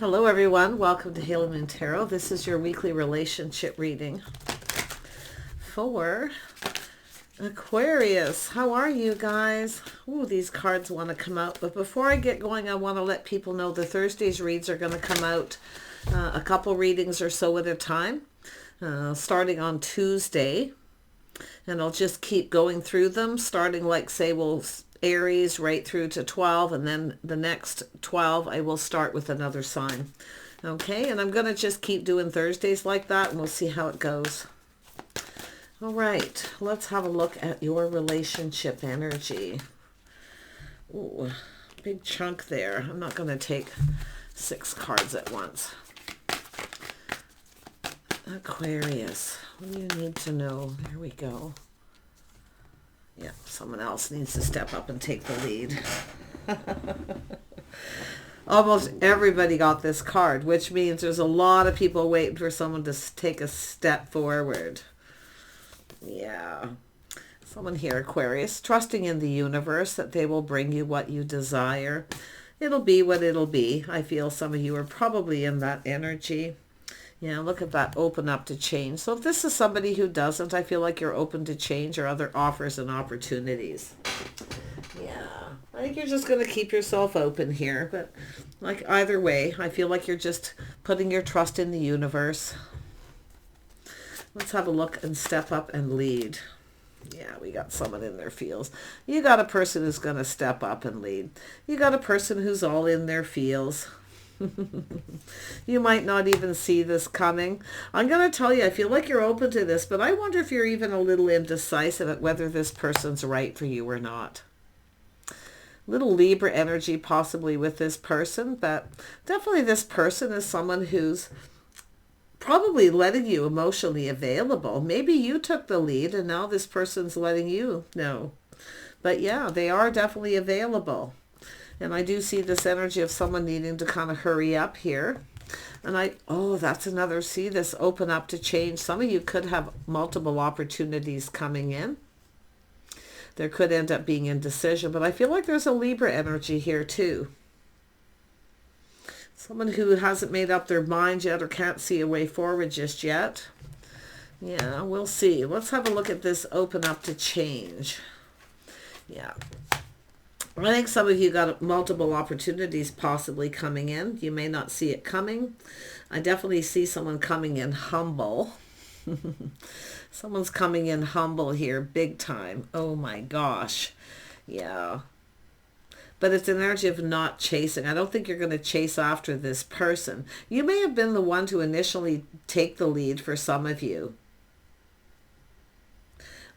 Hello everyone, welcome to Halo Moon Tarot. This is your weekly relationship reading for Aquarius. How are you guys? Ooh, these cards want to come out, but before I get going, I want to let people know the Thursday's reads are going to come out a couple readings or so at a time, starting on Tuesday, and I'll just keep going through them, starting like say Aries right through to 12, and then the next 12 I will start with another sign. Okay, and I'm going to just keep doing Thursdays like that, and we'll see how it goes. All right, let's have a look at your relationship energy. Ooh, big chunk there. I'm not going to take 6 cards at once. Aquarius, what do you need to know? There we go. Yeah, someone else needs to step up and take the lead. Almost everybody got this card, which means there's a lot of people waiting for someone to take a step forward. Yeah. Someone here, Aquarius, trusting in the universe that they will bring you what you desire. It'll be what it'll be. I feel some of you are probably in that energy. Yeah, look at that, open up to change. So if this is somebody who doesn't, I feel like you're open to change or other offers and opportunities. Yeah, I think you're just going to keep yourself open here. But like either way, I feel like you're just putting your trust in the universe. Let's have a look and step up and lead. Yeah, we got someone in their feels. You got a person who's going to step up and lead. You got a person who's all in their feels. You might not even see this coming. I'm going to tell you, I feel like you're open to this, but I wonder if you're even a little indecisive at whether this person's right for you or not. Little Libra energy possibly with this person, but definitely this person is someone who's probably letting you emotionally available. Maybe you took the lead and now this person's letting you know. But yeah, they are definitely available. And I do see this energy of someone needing to kind of hurry up here. And that's another, see this open up to change. Some of you could have multiple opportunities coming in. There could end up being indecision, but I feel like there's a Libra energy here too. Someone who hasn't made up their mind yet or can't see a way forward just yet. Yeah, we'll see. Let's have a look at this open up to change. Yeah. I think some of you got multiple opportunities possibly coming in. You may not see it coming. I definitely see someone coming in humble. Someone's coming in humble here, big time. Oh my gosh. Yeah. But it's an energy of not chasing. I don't think you're going to chase after this person. You may have been the one to initially take the lead for some of you.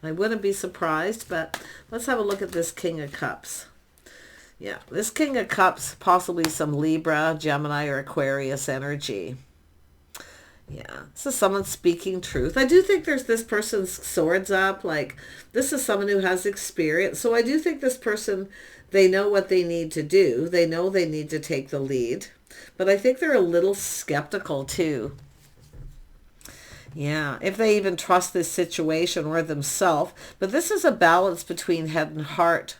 I wouldn't be surprised, but let's have a look at this King of Cups. Yeah, this King of Cups, possibly some Libra, Gemini, or Aquarius energy. Yeah, this is someone speaking truth. I do think there's this person's swords up. Like, this is someone who has experience. So I do think this person, they know what they need to do. They know they need to take the lead. But I think they're a little skeptical too. Yeah, if they even trust this situation or themselves. But this is a balance between head and heart.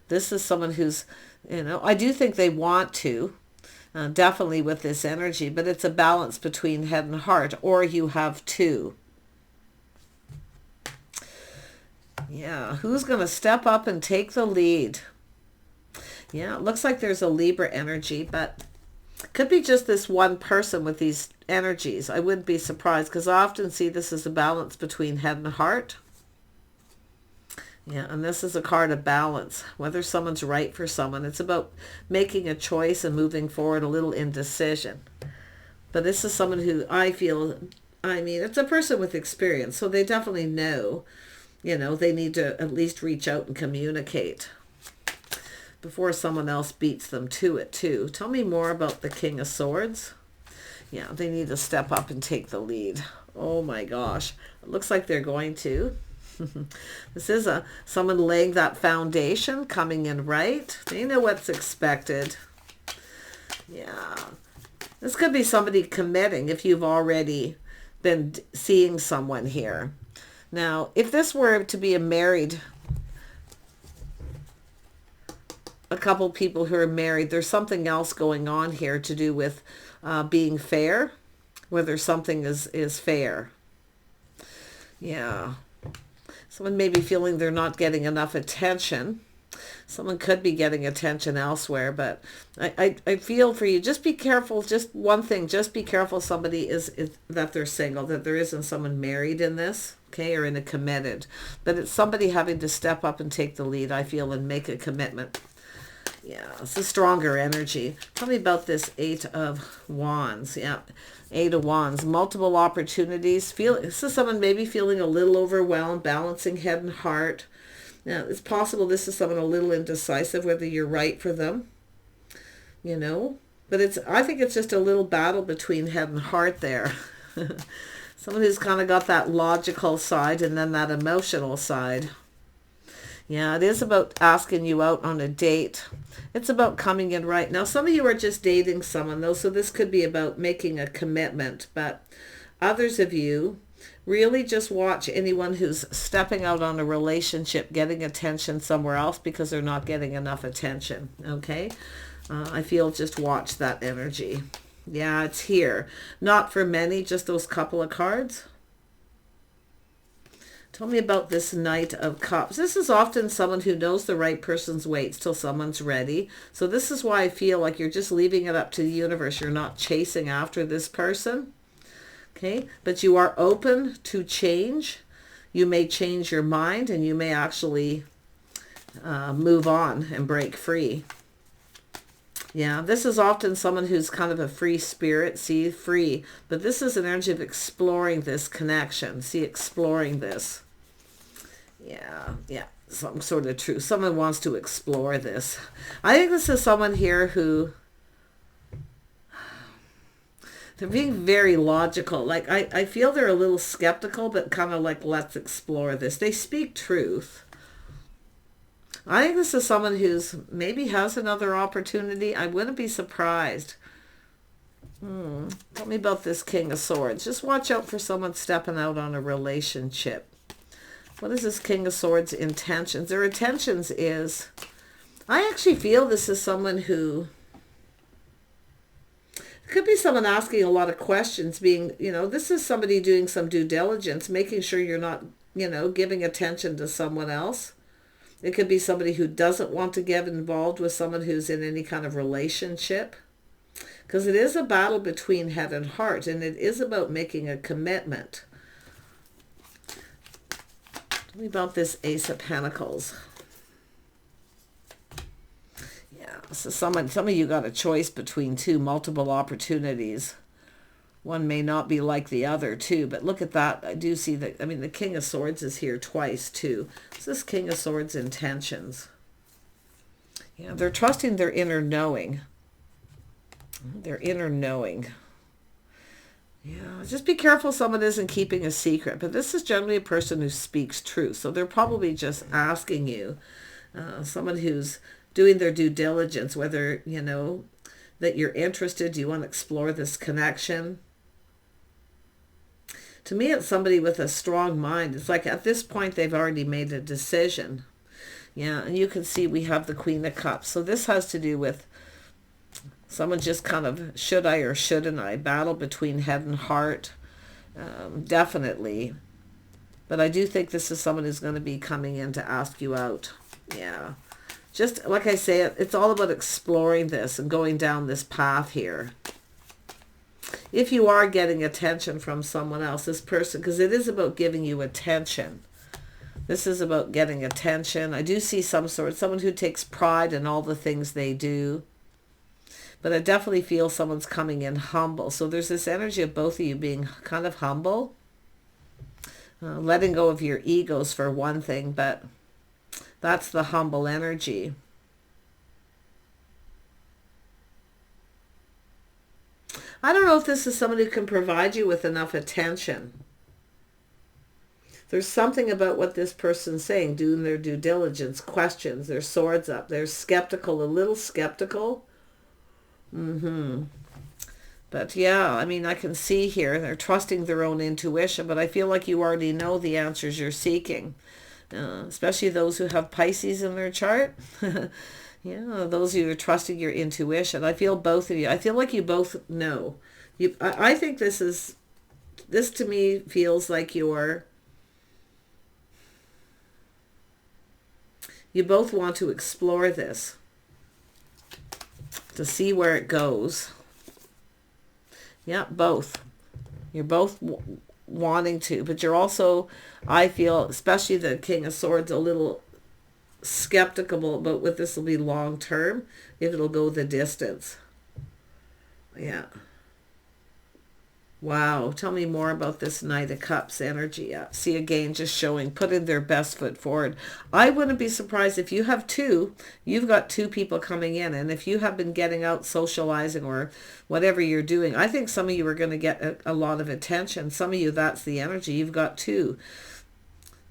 This is someone who's, I do think they want to, definitely with this energy, but it's a balance between head and heart, or you have two. Yeah, who's going to step up and take the lead? Yeah, it looks like there's a Libra energy, but could be just this one person with these energies. I wouldn't be surprised because I often see this as a balance between head and heart. Yeah, and this is a card of balance, whether someone's right for someone. It's about making a choice and moving forward, a little indecision. But this is someone who I feel, it's a person with experience, so they definitely know, they need to at least reach out and communicate before someone else beats them to it too. Tell me more about the King of Swords. Yeah, they need to step up and take the lead. Oh my gosh. It looks like they're going to. This is someone laying that foundation, coming in right. They know what's expected. Yeah. This could be somebody committing if you've already been seeing someone here. Now, if this were to be a married a couple people who are married, there's something else going on here to do with being fair, whether something is fair. Yeah. Someone may be feeling they're not getting enough attention. Someone could be getting attention elsewhere, but I feel for you, just be careful. Just one thing, just be careful somebody is that they're single, that there isn't someone married in this, okay, or in a committed. But it's somebody having to step up and take the lead, I feel, and make a commitment. Yeah, it's a stronger energy. Tell me about this Eight of Wands. Yeah, Eight of Wands. Multiple opportunities. This is someone maybe feeling a little overwhelmed, balancing head and heart. Now, it's possible this is someone a little indecisive, whether you're right for them, you know. But I think it's just a little battle between head and heart there. Someone who's kind of got that logical side and then that emotional side. Yeah, it is about asking you out on a date. It's about coming in right. Now, some of you are just dating someone, though, so this could be about making a commitment. But others of you, really just watch anyone who's stepping out on a relationship, getting attention somewhere else because they're not getting enough attention, okay? I feel just watch that energy. Yeah, it's here. Not for many, just those couple of cards. Tell me about this Knight of Cups. This is often someone who knows the right person's waits till someone's ready. So this is why I feel like you're just leaving it up to the universe. You're not chasing after this person. Okay, but you are open to change. You may change your mind and you may actually move on and break free. Yeah, this is often someone who's kind of a free spirit, see, free. But this is an energy of exploring this connection. See, exploring this. Yeah, some sort of truth. Someone wants to explore this. I think this is someone here who, they're being very logical. Like, I feel they're a little skeptical, but kind of like, let's explore this. They speak truth. I think this is someone who's maybe has another opportunity. I wouldn't be surprised. Tell me about this King of Swords. Just watch out for someone stepping out on a relationship. What is this King of Swords intentions? Their intentions is, I actually feel this is someone who, it could be someone asking a lot of questions, being, this is somebody doing some due diligence, making sure you're not, giving attention to someone else. It could be somebody who doesn't want to get involved with someone who's in any kind of relationship. Because it is a battle between head and heart, and it is about making a commitment. Tell me about this Ace of Pentacles. Yeah, so some of you got a choice between multiple opportunities. One may not be like the other too, but look at that. I do see that, the King of Swords is here twice too. This is King of Swords intentions. Yeah, they're trusting their inner knowing. Their inner knowing. Yeah, just be careful someone isn't keeping a secret, but this is generally a person who speaks truth. So they're probably just asking you, someone who's doing their due diligence, whether, that you're interested, do you want to explore this connection? To me, it's somebody with a strong mind. It's like at this point, they've already made a decision. Yeah, and you can see we have the Queen of Cups. So this has to do with someone just kind of, should I or shouldn't I? Battle between head and heart. Definitely. But I do think this is someone who's going to be coming in to ask you out. Yeah. Just like I say, it's all about exploring this and going down this path here. If you are getting attention from someone else, this person, because it is about giving you attention. This is about getting attention. I do see someone who takes pride in all the things they do. But I definitely feel someone's coming in humble. So there's this energy of both of you being kind of humble. Letting go of your egos for one thing, but that's the humble energy. I don't know if this is someone who can provide you with enough attention. There's something about what this person's saying, doing their due diligence, questions, their swords up. They're skeptical, a little skeptical. But yeah, I can see here, they're trusting their own intuition, but I feel like you already know the answers you're seeking. Especially those who have Pisces in their chart. Yeah, those of you who are trusting your intuition. I feel both of you. I feel like you both know. I think this to me feels like you both want to explore this to see where it goes. Yeah, both. You're both wanting to, but you're also, I feel, especially the King of Swords, a little skeptical about what this will be long term, if it'll go the distance. Yeah. Wow. Tell me more about this Knight of Cups energy. See, again, just showing, putting their best foot forward. I wouldn't be surprised if you have two, you've got two people coming in. And if you have been getting out socializing or whatever you're doing, I think some of you are going to get a lot of attention. Some of you, that's the energy. You've got two.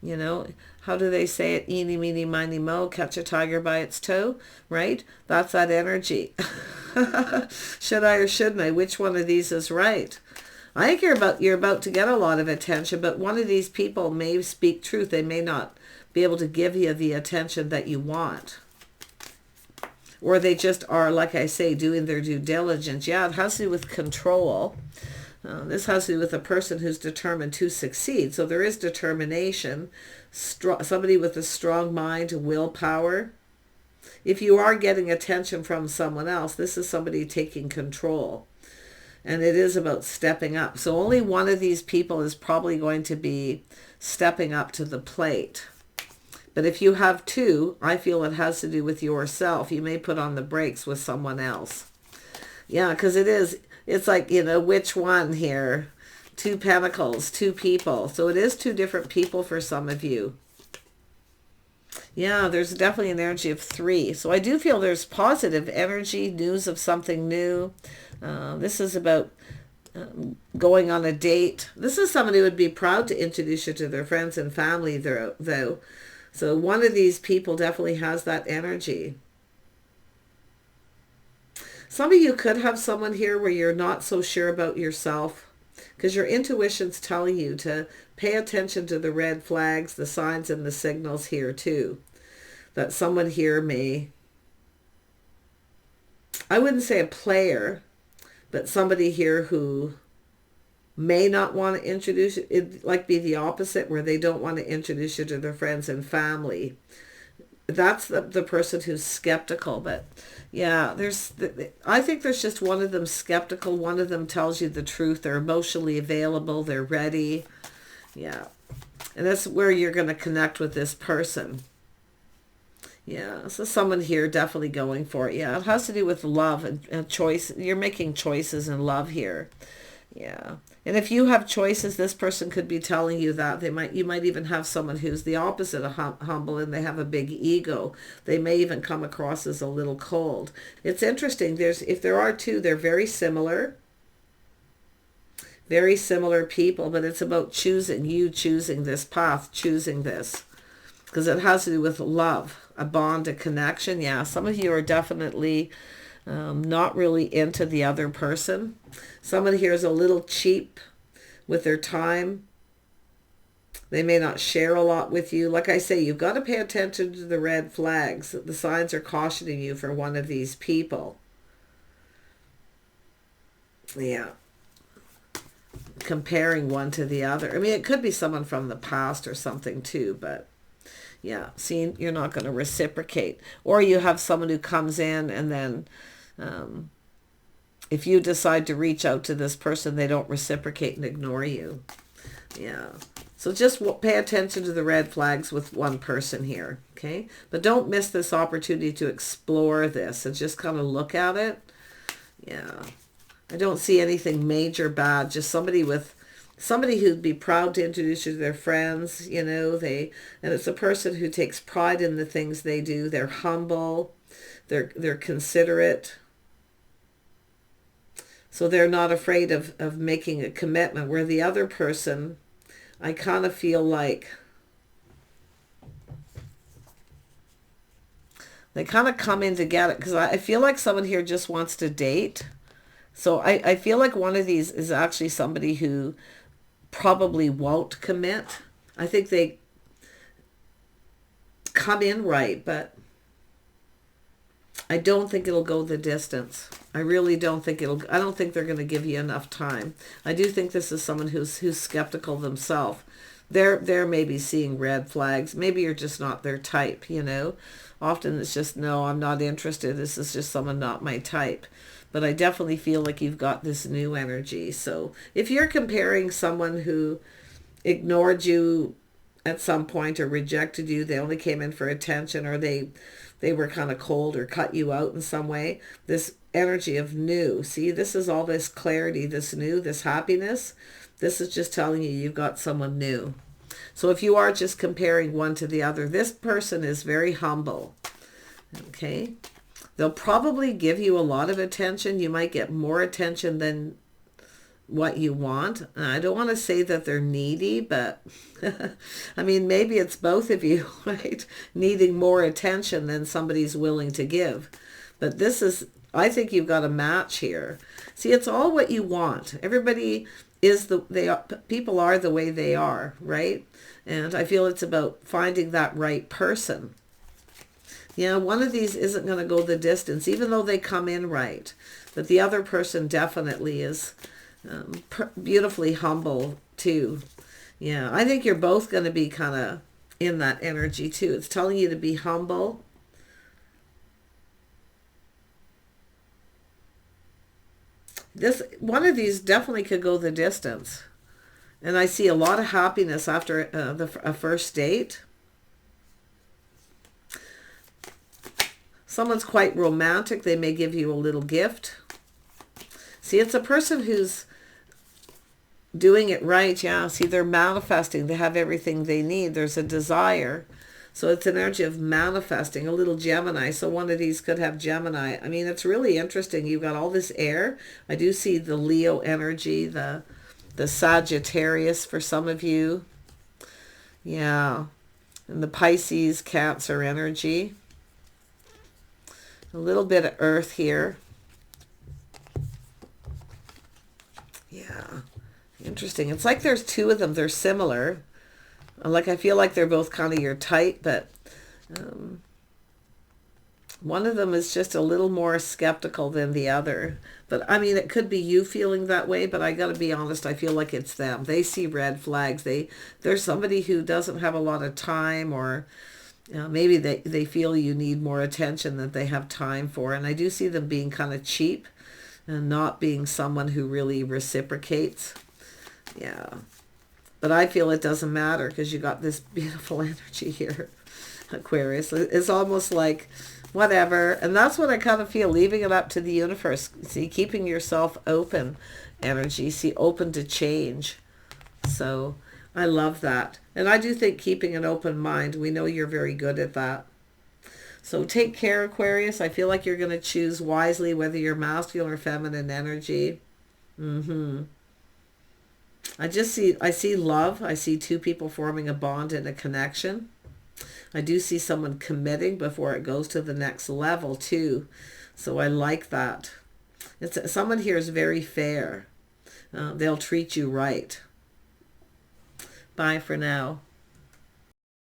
You know, how do they say it? Eeny, meeny, miny, mo, catch a tiger by its toe, right? That's that energy. Should I or shouldn't I? Which one of these is right? I think you're about to get a lot of attention, but one of these people may speak truth. They may not be able to give you the attention that you want. Or they just are, like I say, doing their due diligence. Yeah, it has to do with control. This has to do with a person who's determined to succeed. So there is determination, somebody with a strong mind, willpower. If you are getting attention from someone else, this is somebody taking control. And it is about stepping up. So only one of these people is probably going to be stepping up to the plate. But if you have two, I feel it has to do with yourself. You may put on the brakes with someone else. Yeah, because it's like, you know, which one here? Two Pentacles, two people. So it is two different people for some of you. Yeah, there's definitely an energy of three. So I do feel there's positive energy, news of something new. This is about going on a date. This is somebody who would be proud to introduce you to their friends and family, though. So one of these people definitely has that energy. Some of you could have someone here where you're not so sure about yourself, because your intuition's telling you to pay attention to the red flags, the signs and the signals here too. That someone here may, I wouldn't say a player, but somebody here who may not want to introduce it, like be the opposite, where they don't want to introduce you to their friends and family. That's the person who's skeptical. But yeah, I think there's just one of them skeptical. One of them tells you the truth. They're emotionally available. They're ready. Yeah. And that's where you're going to connect with this person. Yeah, so someone here definitely going for it. Yeah, it has to do with love and choice. You're making choices in love here. Yeah. And if you have choices, this person could be telling you that. You might even have someone who's the opposite of humble, and they have a big ego. They may even come across as a little cold. It's interesting. If there are two, they're very similar people, but it's about choosing this path, choosing this. Because it has to do with love, a bond, a connection. Yeah, some of you are definitely not really into the other person. Someone here is a little cheap with their time. They may not share a lot with you. Like I say, you've got to pay attention to the red flags. The signs are cautioning you for one of these people. Yeah. Comparing one to the other. I mean, it could be someone from the past or something too, but yeah, see, you're not going to reciprocate. Or you have someone who comes in and then if you decide to reach out to this person, they don't reciprocate and ignore you. Yeah. So just pay attention to the red flags with one person here, okay? But don't miss this opportunity to explore this and just kind of look at it. Yeah. I don't see anything major bad, just somebody who'd be proud to introduce you to their friends, you know, and it's a person who takes pride in the things they do. They're humble, they're considerate. So they're not afraid of making a commitment, where the other person, I kind of feel like they kind of come in to get it, because I feel like someone here just wants to date. So I feel like one of these is actually somebody who probably won't commit. I think they come in right, but I don't think it'll go the distance. I really don't think I don't think they're going to give you enough time. I do think this is someone who's skeptical themselves. They're maybe seeing red flags. Maybe you're just not their type, you know. Often it's just, no, I'm not interested. This is just someone not my type. But I definitely feel like you've got this new energy. So if you're comparing someone who ignored you at some point or rejected you, they only came in for attention, or they were kind of cold or cut you out in some way, this energy of new, see, this is all this clarity, this new, this happiness. This is just telling you you've got someone new. So if you are just comparing one to the other, this person is very humble. Okay. They'll probably give you a lot of attention. You might get more attention than what you want. And I don't want to say that they're needy, but I mean, maybe it's both of you, right? Needing more attention than somebody's willing to give. But this is, I think you've got a match here. See, it's all what you want. Everybody is people are the way they are, right? And I feel it's about finding that right person. Yeah, one of these isn't going to go the distance, even though they come in right. But the other person definitely is beautifully humble too. Yeah, I think you're both going to be kind of in that energy too. It's telling you to be humble. One of these definitely could go the distance. And I see a lot of happiness after a first date. Someone's quite romantic. They may give you a little gift. See, it's a person who's doing it right. Yeah, see, they're manifesting. They have everything they need. There's a desire. So it's an energy of manifesting, a little Gemini. So one of these could have Gemini. I mean, it's really interesting. You've got all this air. I do see the Leo energy, the Sagittarius for some of you. Yeah. And the Pisces, Cancer energy. A little bit of earth here. Yeah. Interesting. It's like there's two of them. They're similar. Like, I feel like they're both kind of your type, but one of them is just a little more skeptical than the other. But I mean, it could be you feeling that way, but I got to be honest, I feel like it's them. They see red flags. There's somebody who doesn't have a lot of time, or maybe they feel you need more attention than they have time for. And I do see them being kind of cheap and not being someone who really reciprocates. Yeah. But I feel it doesn't matter because you got this beautiful energy here, Aquarius. It's almost like whatever. And that's what I kind of feel, leaving it up to the universe. See, keeping yourself open energy. See, open to change. So I love that. And I do think keeping an open mind, we know you're very good at that. So take care, Aquarius. I feel like you're going to choose wisely, whether you're masculine or feminine energy. I see love. I see two people forming a bond and a connection. I do see someone committing before it goes to the next level too. So I like that. Someone here is very fair. They'll treat you right. Bye for now.